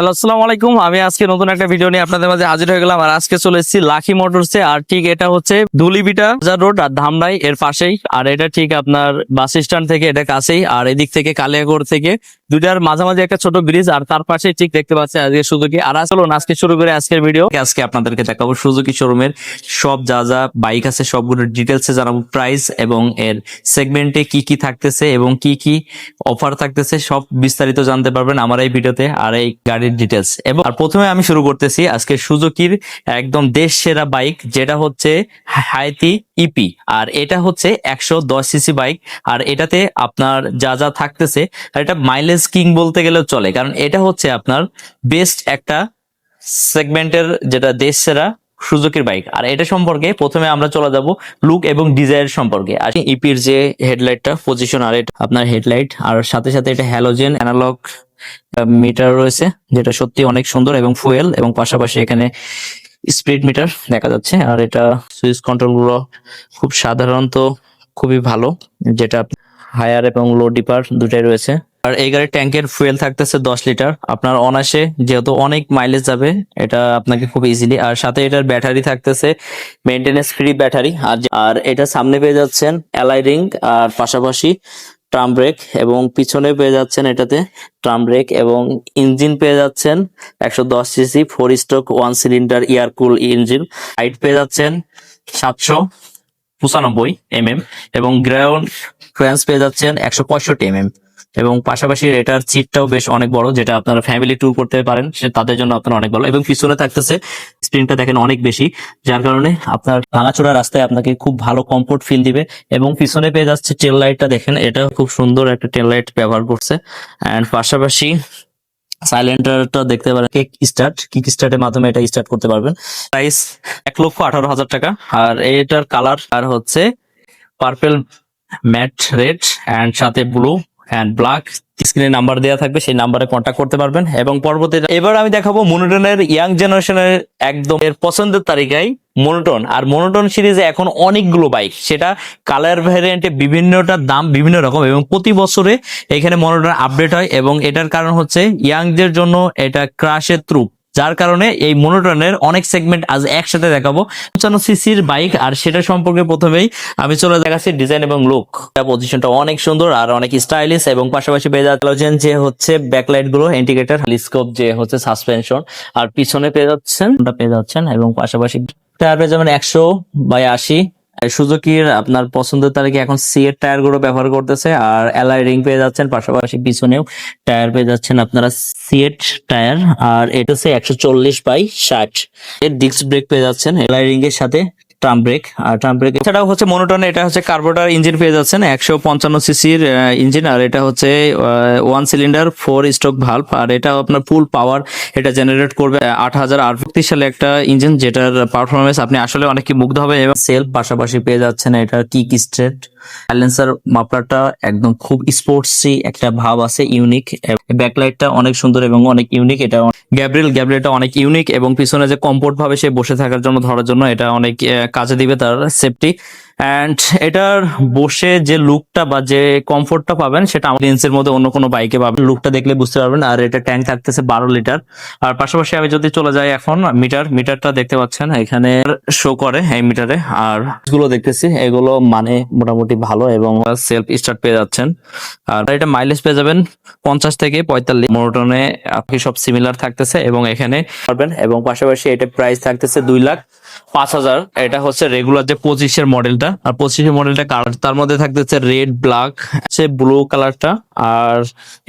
Hello, আসসালামু আলাইকুম। আমি আজকে নতুন একটা ভিডিও নিয়ে আপনাদের মাঝে হাজির হয়ে গেলাম। আর আজকে চলে এসেছি লাকি মোটরসে। আর ঠিক এটা হচ্ছে ধুলিবিটা বাজার রোড আর ধামরাই এর পাশেই। আর এটা ঠিক আপনার বাস স্ট্যান্ড থেকে এটা কাছেই। আর এদিক থেকে কালিয়াকৈর থেকে দুইটার মাঝামাঝি একটা ছোট ব্রিজ, আর তার পাশেই ঠিক দেখতে পাচ্ছি আজকে সুজুকি। আর চলুন আজকে শুরু করে আজকের ভিডিও। আজকে আপনাদেরকে দেখাবো সুজুকি শোরুমের সব যা যা বাইক আছে সবগুলোর ডিটেলসে জানাবো, প্রাইস এবং এর সেগমেন্টে কি কি থাকতেছে এবং কি কি অফার থাকতেছে সব বিস্তারিত জানতে পারবেন আমার এই ভিডিওতে আর এই গাড়ির ডিটেলস। এবং আর প্রথমে আমি শুরু করতেছি আজকে সুজুকির একদম দেশ সেরা বাইক, যেটা হচ্ছে হায়াতি ইপি। আর এটা হচ্ছে 110 সিসি বাইক। আর এটাতে আপনার যা যা থাকতেছে, আর এটা মাইলেজ কিং বলতে গেলেও চলে, কারণ এটা হচ্ছে আপনার বেস্ট একটা সেগমেন্টের যেটা দেশ সেরা সুজুকির বাইক। আর এটা সম্পর্কে প্রথমে আমরা চলে যাব লুক এবং ডিজাইন সম্পর্কে। আর ইপির যে হেডলাইটটা পজিশন, আর এটা আপনার হেডলাইট, আর সাথে সাথে এটা হ্যালোজেন অ্যানালগ মিটার রয়েছে, যেটা সত্যি অনেক সুন্দর, এবং ফুয়েল, এবং পাশাপাশি এখানে স্পিড মিটার দেখা যাচ্ছে। আর এটা সুইচ কন্ট্রোল গুলো খুব সাধারণত খুবই ভালো, যেটা হায়ার এবং লো ডিপার দুটাই রয়েছে। আর এই গাড়ির ট্যাঙ্কের ফুয়েল থাকতেছে 10 লিটার, আপনার অনায়াসে, যেহেতু অনেক মাইলেজ যাবে এটা আপনাকে খুব ইজিলি। আর সাথে এটার ব্যাটারি থাকতেছে মেইনটেনেন্স ফ্রি ব্যাটারি। আর এটা সামনে পেয়ে যাচ্ছেন অ্যালাই রিং, আর পাশাপাশি ট্রাম ব্রেক, এবং পিছনে পেয়ে যাচ্ছেন এটাতে ট্রাম ব্রেক, এবং ইঞ্জিন পেয়ে যাচ্ছেন 110 সিসি 4 স্ট্রোক 1 সিলিন্ডার এয়ার কুল ইঞ্জিন। হাইট পেয়ে যাচ্ছেন 795 mm, এবং গ্রাউন্ড ক্লিয়ারেন্স পেয়ে যাচ্ছেন 165 mm। এবং পাশাপাশি এটার সিটটাও বেশ অনেক বড়, যেটা আপনারা ফ্যামিলি ট্যুর করতে পারেন সে তাদের জন্য আপনার অনেক ভালো। এবং পিছনে থাকতেছে স্প্রিংটা দেখেন অনেক বেশি, যার কারণে আপনার ভাঙাচোরা রাস্তায় আপনাকে খুব ভালো কমফোর্ট ফিল দিবে। এবং পিছনে পেয়ে যাচ্ছে টেল লাইটটা, দেখেন এটা খুব সুন্দর একটা টেল লাইট ব্যবহার করছে। এন্ড পাশাপাশি সাইলেন্টারটা দেখতে পারেন কিক স্টার্টের মাধ্যমে এটা স্টার্ট করতে পারবেন। প্রাইস 1,18,000 টাকা। আর এটার কালার আর হচ্ছে পার্পেল, ম্যাট রেড, এন্ড সাথে ব্লু এন্ড ব্ল্যাক। স্ক্রিনে নাম্বার দেওয়া থাকবে, সেই নাম্বারে কন্ট্যাক্ট করতে পারবেন। এবং পরবর্তীতে এবার আমি দেখাবো মনোটনের ইয়াং জেনারেশনের একদম এর পছন্দের তালিকায় মনোটন। আর মনোটন সিরিজে এখন অনেকগুলো বাইক, সেটা কালার ভ্যারিয়েন্টে বিভিন্নটার দাম বিভিন্ন রকম, এবং প্রতি বছরে এখানে মনোটন আপডেট হয়। এবং এটার কারণ হচ্ছে ইয়াংদের জন্য এটা ক্রাশের থ্রু, যার কারণে এই মনোটনের অনেক সেগমেন্ট আজ একসাথে দেখাবো। 55 সিসির বাইক, আর সেটা সম্পর্কে প্রথমেই আমি চলে দেখাচ্ছি ডিজাইন এবং লুক। পজিশনটা অনেক সুন্দর আর অনেক স্টাইলিশ, এবং পাশাপাশি পেয়ে যাচ্ছেন যে হচ্ছে ব্যাকলাইট গুলো, ইন্ডিকেটর, টেলিস্কোপ, যে হচ্ছে সাসপেনশন, আর পিছনে পেয়ে যাচ্ছেন এবং পাশাপাশি টায়ার পেয়ে যাবেন 100/80। সুজুকির আপনার পছন্দের তালিকা এখন সিএর টায়ার গুলো ব্যবহার করতেছে। আর এলআই রিং পেয়ে যাচ্ছেন, পাশাপাশি পিছনেও টায়ার পেয়ে যাচ্ছেন আপনারা সিএট টায়ার। আর এটা হচ্ছে 140/60 এর ডিস্ক ব্রেক পেয়ে যাচ্ছেন এলআই রিং এর সাথে ট্রাম ব্রেক। আর ট্রাম ব্রেক এছাড়াও হচ্ছে মনোটনে এটা হচ্ছে কার্বোরেটর ইঞ্জিন পেয়ে যাচ্ছেন 155 সিসির ইঞ্জিন। আর এটা হচ্ছে 1 সিলিন্ডার 4 স্ট্রোক ভালভ। আর এটা আপনার ফুল পাওয়ার এটা জেনারেট করবে 8038 সালে একটা ইঞ্জিন, যেটার পারফরমেন্স আপনি আসলে অনেক মুগ্ধ হবে। এবং সেলফ পাশাপাশি পেয়ে যাচ্ছেন এটা কিক স্টার্ট, সাইলেন্সার মাফলারটা একদম খুব স্পোর্টসি একটা ভাব আছে, ইউনিক। ব্যাকলাইটটা অনেক সুন্দর এবং অনেক ইউনিক। এটা গ্যাব্রিলটা অনেক ইউনিক, এবং পিছনে যে কমফোর্ট ভাবে সে বসে থাকার জন্য, ধরার জন্য এটা অনেক কাজে দিবে তার সেফটি। এন্ড এটার বসে যে লুকটা বা যে কমফোর্টটা পাবেন সেটা আমাদের রেঞ্জের মধ্যে অন্য কোনো বাইকে পাবেন, লুকটা দেখলে বুঝতে পারবেন। আর এটা ট্যাঙ্ক থাকতেছে 12 লিটার। আর পাশাপাশি আমি যদি চলে যাই এখন মিটারটা দেখতে পাচ্ছেন এখানে শো করে এই মিটারে। আর গুলো দেখতেছি এগুলো মানে মোটামুটি ভালো, এবং সেলফ স্টার্ট পেয়ে যাচ্ছেন। আর এটা মাইলেজ পেয়ে যাবেন 50 থেকে 45। মনোটনে আপনি সব সিমিলার থাকতেছে এবং এখানে পারবেন। এবং পাশাপাশি এটা প্রাইস থাকতেছে 2,05,000। এটা হচ্ছে রেগুলার যে 25-এর মডেলটা। আর 25-এর মডেলটা কালার তার মধ্যে থাকতেছে রেড, ব্ল্যাক, সে ব্লু কালারটা। আর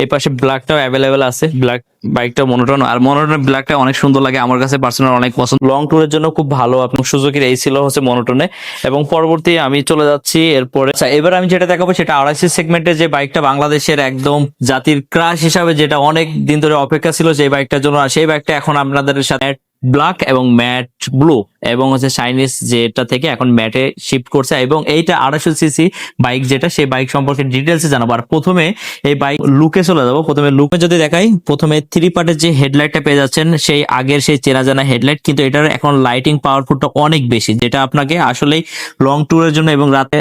এই পাশে ব্ল্যাকটাও অ্যাভেলেবেল আছে। ব্ল্যাক বাইকটা মনোটন, আর মনোটনের ব্ল্যাকটা অনেক সুন্দর লাগে আমার কাছে, পার্সোনাল অনেক পছন্দ। লং ট্যুরের জন্য খুব ভালো। আপনার সুজুকির এই ছিল হচ্ছে মনোটনে। এবং পরবর্তী আমি চলে যাচ্ছি এরপরে। এবার আমি যেটা দেখাবো সেটা 250 সেগমেন্টের যে বাইকটা, বাংলাদেশের একদম জাতির ক্রাশ হিসাবে, যেটা অনেক দিন ধরে অপেক্ষা ছিল সেই বাইকটার জন্য। আর সেই বাইকটা এখন আপনাদের সাথে ব্ল্যাক এবং ম্যাট ব্লু এবং হচ্ছে শাইনিস যেটা থেকে এখন ম্যাটে শিফট করছে, এবং এইটা 250 সিসি বাইক যেটা, সেই বাইক সম্পর্কে ডিটেলসে জানাবো। আর প্রথমে এই বাইক লুকে চলে যাবো। প্রথমে লুকে যদি দেখাই, প্রথমে 3 পার্টের যে হেডলাইটটা পেয়ে যাচ্ছেন সেই আগের সেই চেনা জানা হেডলাইট, কিন্তু এটার এখন লাইটিং পাওয়ারফুলটা অনেক বেশি, যেটা আপনাকে আসলেই লং ট্যুরের জন্য এবং রাতে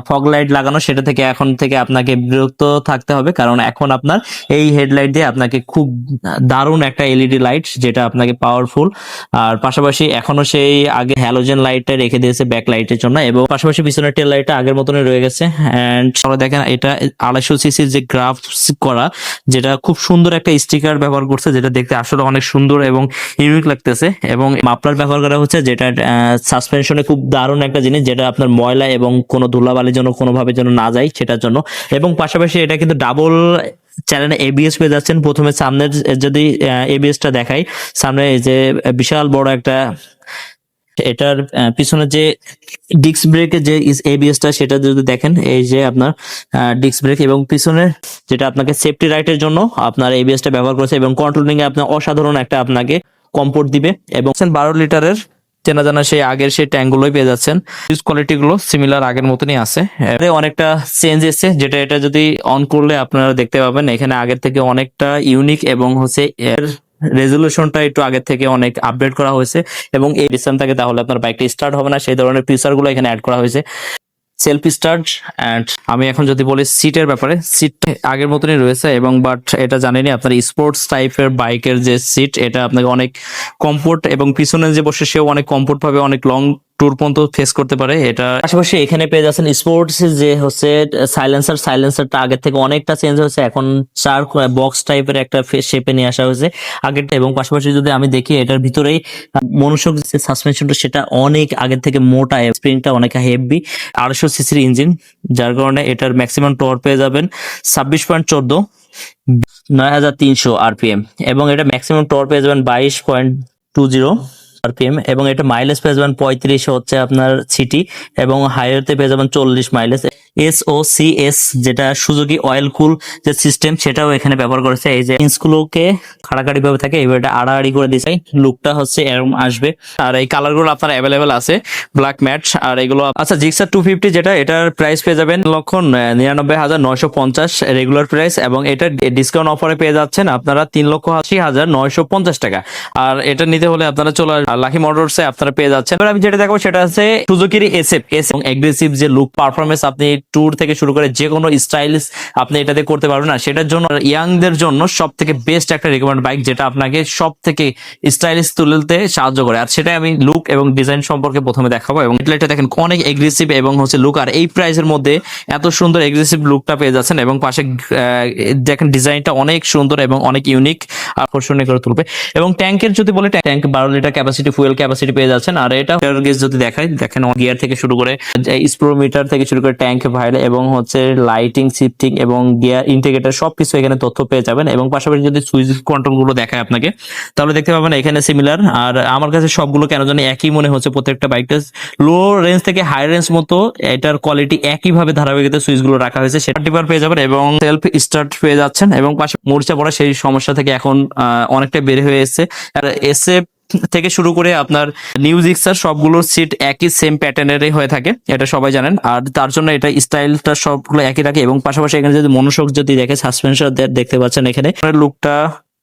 ফগ লাইট লাগানো সেটা থেকে এখন থেকে আপনাকে বিরক্ত থাকতে হবে, কারণ এখন আপনার এই হেডলাইট দিয়ে আপনাকে খুব দারুণ একটা এলইডি লাইট যেটা আপনাকে পাওয়ারফুল। আর পাশাপাশি এখনো সেই আগে হ্যালোজেন লাইটটা রেখে দিয়েছে ব্যাক লাইটের জন্য, এবং পাশাপাশি পিছনের টেল লাইটটা আগের মতনই রয়ে গেছে। এন্ড আমরা দেখেন এটা 250 সিসির যে গ্রাফস করা, যেটা খুব সুন্দর একটা স্টিকার ব্যবহার করছে, যেটা দেখতে আসলে অনেক সুন্দর এবং ইউনিক লাগতেছে। এবং মাফলার ব্যবহার করা হচ্ছে, যেটা সাসপেনশনে খুব দারুণ একটা জিনিস, যেটা আপনার ময়লা এবং কোনো ধুলাবালির জন্য কোনোভাবে যেন না যায় সেটার জন্য। এবং পাশাপাশি এটা কিন্তু ডাবল চ্যানেলে এবিএস পেয়ে যাচ্ছেন। প্রথমে সামনের যদি এবিএসটা দেখাই, সামনে এই যে বিশাল বড় একটা, এটার পিছনে যে ডিস্ক ব্রেকের যে এবিএসটা সেটা যদি দেখেন, এই যে আপনার ডিস্ক ব্রেক এবং পিছনের যেটা আপনাকে সেফটি রাইটের জন্য আপনার এবিএসটা ব্যবহার করেছে, এবং কন্ট্রোলিং এ আপনার অসাধারণ একটা আপনাকে কমফোর্ট দিবে। এবং 12 লিটারের চেনা জানা সেই আগের সেই ট্যাঙ্ক গুলোই পেয়ে যাচ্ছেন। ইউজ কোয়ালিটি গুলো সিমিলার আগের মতনই আছে, অনেকটা চেঞ্জ এসেছে, যেটা এটা যদি অন করলে আপনারা দেখতে পাবেন এখানে আগের থেকে অনেকটা ইউনিক, এবং হচ্ছে এর রেজলিউশনটা একটু আগের থেকে অনেক আপডেট করা হয়েছে। এবং এই ডিসটেন্স থাকে তাহলে আপনার বাইকটা স্টার্ট হবে না, সেই ধরনের ফিচার গুলো এখানে অ্যাড করা হয়েছে। Self start. অ্যান্ড আমি এখন যদি বলি সিটের ব্যাপারে, সিটটা আগের মতনই রয়েছে, এবং বাট এটা জানেনই আপনার স্পোর্টস টাইপের বাইকের যে সিট, এটা আপনাকে অনেক কমফোর্ট, এবং পিছনে যে বসে সেও অনেক কমফোর্ট ভাবে অনেক লং ট্যুর পর্যন্ত ফেস করতে পারে। এটা পাশাপাশি এখানে পেয়ে যাচ্ছেন স্পোর্টস যে হচ্ছে সাইলেন্সারটা আগের থেকে অনেকটা চেঞ্জ হয়েছে, এখন চার বক্স টাইপের একটা শেপে নিয়ে আসা হয়েছে আগেরটা। এবং পাশাপাশি যদি আমি দেখি এটার ভিতরেই মনোসক যে সাসপেনশনটা সেটা অনেক আগের থেকে মোটা, স্প্রিংটা অনেক হেভি, 250 সিসির ইঞ্জিন, যার কারণে এটার ম্যাক্সিমাম টর্ক পেয়ে যাবেন 26.14, 9300 আরপিএম, এবং এটা ম্যাক্সিমাম টর্ক পেয়ে যাবেন 22.20 আরপিএম, এবং এটা মাইলেজ পেয়ে যাবেন 35 হচ্ছে আপনার সিটি, এবং হাইওয়েতে পেয়ে যাবেন 40 মাইলেজ। SOCS যেটা সুজুকি অয়েল কুল যে সিস্টেম, সেটাও এখানে ব্যবহার করেছে। এই যে ইঞ্চগুলোকে খাড়াখাড়ি ভাবে থাকে, এবার এটা আড়াআড়ি করে দিয়েছে, লুকটা হচ্ছে এরকম আসবে। আর এই কালার গুলো আপনার অ্যাভেলেবেল আছে, ব্ল্যাক ম্যাট। আর এগুলো আচ্ছা, জিক্সার 250 যেটা, এটার প্রাইস পেয়ে যাবেন 3,99,950 রেগুলার প্রাইস, এবং এটা ডিসকাউন্ট অফারে পেয়ে যাচ্ছেন আপনারা 3,80,950 টাকা। আর এটা নিতে হলে আপনারা চলে লাকি মোটরসে আপনারা পেয়ে যাচ্ছেন। এবার আমি যেটা দেখাবো সেটা হচ্ছে সুজুকির SF এবং এগ্রেসিভ যে লুক পারফরমেন্স, আপনি ট্যুর থেকে শুরু করে যে কোনো স্টাইলিশ আপনি এটাতে করতে পারবেন না, সেটার জন্য ইয়াংদের জন্য সব থেকে বেস্ট একটা রিকমেন্ড বাইক, যেটা আপনাকে সব থেকে স্টাইলিশ তুলতে সাহায্য করে। আর সেটাই আমি লুক এবং ডিজাইন সম্পর্কে প্রথমে দেখাবো। এবং এটা দেখেন অনেক এগ্রেসিভ এবং হচ্ছে লুক, আর এই প্রাইসের মধ্যে এত সুন্দর এগ্রেসিভ লুকটা পেয়ে যাচ্ছেন, এবং পাশে দেখেন ডিজাইনটা অনেক সুন্দর এবং অনেক ইউনিক, আকর্ষণীয় করে তুলবে। এবং ট্যাঙ্কের যদি বলে, tank 12 litre capacity, fuel capacity পেয়ে যাচ্ছেন। আর এটা গেজ যদি দেখাই, দেখেন গিয়ার থেকে শুরু করে স্পিডোমিটার থেকে শুরু করে ট্যাঙ্ক ভাইল, এবং হচ্ছে লাইটিং, শিফটিং এবং গিয়ার ইন্ডিকেটর সবকিছু এখানে তথ্য পেয়ে যাবেন। এবং পাশাপাশি যদি সুইচ কন্ট্রোল গুলো দেখায় আপনাকে, তাহলে দেখতে পাবেন এখানে সিমিলার। আর আমার কাছে সবগুলো কেন জানি একই মনে হচ্ছে, প্রত্যেকটা বাইকটা লো রেঞ্জ থেকে হাই রেঞ্জ মতো এটার কোয়ালিটি একই ভাবে ধারাবাহিকতা সুইচ গুলো রাখা হয়েছে, সেটা টিপার পেয়ে যাবেন, এবং সেলফ স্টার্ট পেয়ে যাচ্ছেন। এবং পাশে মরিচা পড়া সেই সমস্যা থেকে এখন অনেকটা বের হয়ে এসেছে। আর SF থেকে শুরু করে আপনার নিউ জিক্সার সবগুলোর সিট একই সেম প্যাটার্নেরই হয়ে থাকে, এটা সবাই জানেন। আর তার জন্য এটা স্টাইলটা সবগুলো একই থাকে। এবং পাশাপাশি এখানে যদি মনোশক যদি দেখে, সাসপেনশন দেখতে পাচ্ছেন এখানে লুকটা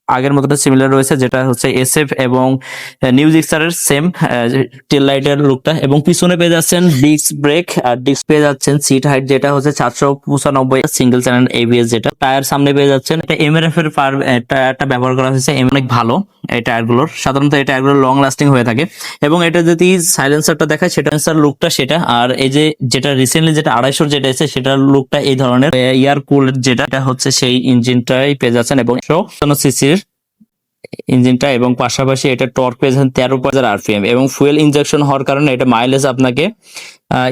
আগের মতো সিমিলার রয়েছে, যেটা হচ্ছে SF এবং নিউ জিক্সারের সেম টেল লাইটের লুকটা। এবং পিছনে পেয়ে যাচ্ছেন ডিস্ক ব্রেক, আর ডিস্ক পেয়ে যাচ্ছেন সিট হাইট যেটা হচ্ছে 795 সিঙ্গেল চ্যানেল ABS, যেটা টায়ার সামনে পেয়ে যাচ্ছেন এটা MRF এর টায়ারটা ব্যবহার করা হয়েছে, অনেক ভালো এই টায়ারগুলোর, সাধারণত এই টায়ারগুলো লং লাস্টিং হয়ে থাকে। এবং এটা যদি সাইলেন্সারটা দেখায়, সেটা লুকটা সেটা। আর এই যে যেটা রিসেন্টলি যেটা 250 যেটা এসেছে, সেটার লুকটা এই ধরনের এয়ার কুল, যেটা হচ্ছে সেই ইঞ্জিনটাই পেয়ে যাচ্ছেন, এবং 150 সিসির ইঞ্জিনটা। এবং পাশাপাশি এটা টর্ক পেয়ে যাচ্ছেন 13,000 আরপিএম, এবং ফুয়েল ইনজেকশন হওয়ার কারণে এটা মাইলেজ আপনাকে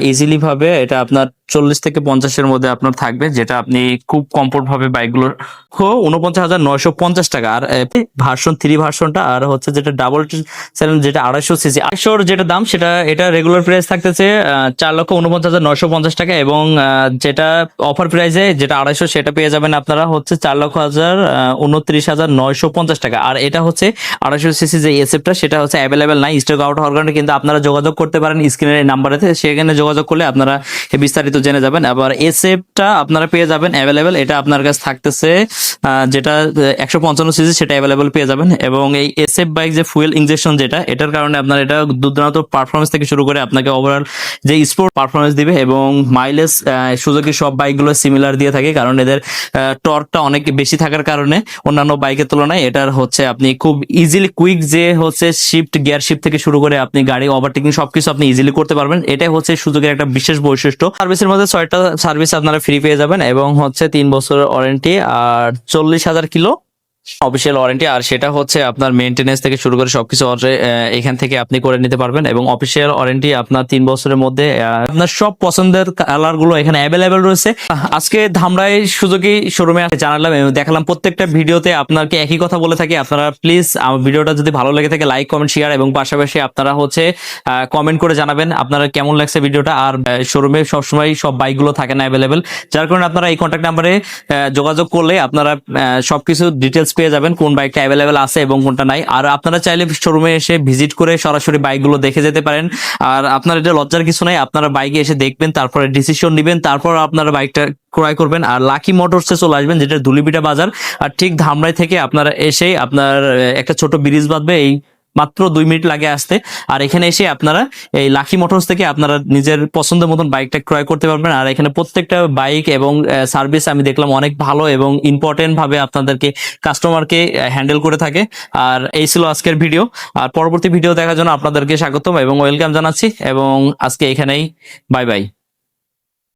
ইজিলি ভাবে এটা আপনার 40 থেকে 50-এর মধ্যে আপনার থাকবে, যেটা আপনি খুব কমফোর্ট ভাবে বাইকগুলো 49,950 টাকা। আর ভার্সন 3 ভার্সনটা, আর হচ্ছে যেটা ডাবল সেভেন, যেটা 250 সিসি, 250-র যেটা দাম সেটা এটা রেগুলার প্রাইস থাকতেছে 4,49,950 টাকা, এবং যেটা অফার প্রাইসে যেটা 250 সেটা পেয়ে যাবেন আপনারা হচ্ছে 4,29,950 টাকা। আর এটা হচ্ছে 250 সিসি যে এসএফটা সেটা হচ্ছে অ্যাভেলেবেল নাই, স্টক আউট হওয়ার কারণে, কিন্তু আপনারা যোগাযোগ করতে পারেন স্ক্রিনের নাম্বারেতে, সেখানে যোগাযোগ করলে আপনারা বিস্তারিত জেনে যাবেন। আবার এসএফটা আপনারা পেয়ে যাবেন অ্যাভেলেবেল, এটা আপনার কাছে থাকতেছে যেটা 155 সিসি সেটা অ্যাভেলেবেল পেয়ে যাবেন। এবং এই এসএফ বাইক যে ফুয়েল ইনজেকশন যেটা, এটার কারণে আপনার এটা দুর্দান্ত পারফরমেন্স থেকে শুরু করে আপনাকে ওভারঅল যে স্পোর্ট পারফরমেন্স দিবে, এবং মাইলেজ সুজুকি সব বাইকগুলো সিমিলার দিয়ে থাকে, কারণ এদের টর্কটা অনেক বেশি থাকার কারণে অন্যান্য বাইকের তুলনায় এটার হচ্ছে আপনি খুব ইজিলি কুইক যে হচ্ছে শিফট, গিয়ার শিফট থেকে শুরু করে আপনি গাড়ি ওভারটেকিং সবকিছু আপনি ইজিলি করতে পারবেন। এটাই হচ্ছে সুজুকির একটা বিশেষ বৈশিষ্ট্য। সার্ভিসের মধ্যে 6টা সার্ভিস আপনারা ফ্রি পেয়ে যাবেন, এবং হচ্ছে 3 বছরের ওয়ারেন্টি আর 40,000 কিলো অফিসিয়াল ওয়ারেন্টি। আর সেটা হচ্ছে আপনার মেইনটেনেন্স থেকে শুরু করে সবকিছু এখান থেকে আপনি করে নিতে পারবেন, এবং অফিসিয়াল ওয়ারেন্টি আপনার 3 বছরের মধ্যে আপনার সব পছন্দের কালার গুলো এখানে অ্যাভেলেবেল রয়েছে। আজকে ধামরাই সুজুকি শোরুমে জানালাম এবং দেখালাম, প্রত্যেকটা ভিডিওতে আপনাকে একই কথা বলে থাকি, আপনারা প্লিজ আমার ভিডিওটা যদি ভালো লেগে থাকে লাইক, কমেন্ট, শেয়ার, এবং পাশাপাশি আপনারা হচ্ছে কমেন্ট করে জানাবেন আপনারা কেমন লাগছে ভিডিওটা। আর শোরুমে সবসময় সব বাইকগুলো থাকে না অ্যাভেলেবেল, যার কারণে আপনারা এই কন্ট্যাক্ট নাম্বারে যোগাযোগ করলে আপনারা সবকিছু ডিটেলস পেয়ে যাবেন, কোন বাইকটা অ্যাভেলেবেল আছে এবং কোনটা নাই। আর আপনারা চাইলে শোরুমে এসে ভিজিট করে সরাসরি বাইকগুলো দেখে যেতে পারেন। আর আপনার এটা লজ্জার কিছু নাই, আপনারা বাইকে এসে দেখবেন, তারপরে ডিসিশন নেবেন, তারপর আপনারা বাইকটা ক্রয় করবেন। আর লাকি মোটরসে চলে আসবেন, যেটা ধুলিবিটা বাজার, আর ঠিক ধামরাই থেকে আপনারা এসে আপনার একটা ছোট ব্রিজ বাঁধবে, এই মাত্র 2 মিনিট লাগে আসতে। আর এখানে এসে আপনারা এই লাকি মোটরস থেকে আপনারা নিজের পছন্দের মতন বাইকটা ক্রয় করতে পারবেন। আর এখানে প্রত্যেকটা বাইক এবং সার্ভিস আমি দেখলাম অনেক ভালো এবং ইম্পর্টেন্ট ভাবে আপনাদেরকে কাস্টমারকে হ্যান্ডেল করে থাকে। আর এই ছিল আজকের ভিডিও, আর পরবর্তী ভিডিও দেখার জন্য আপনাদেরকে স্বাগতম এবং ওয়েলকাম জানাচ্ছি, এবং আজকে এখানেই বাই বাই।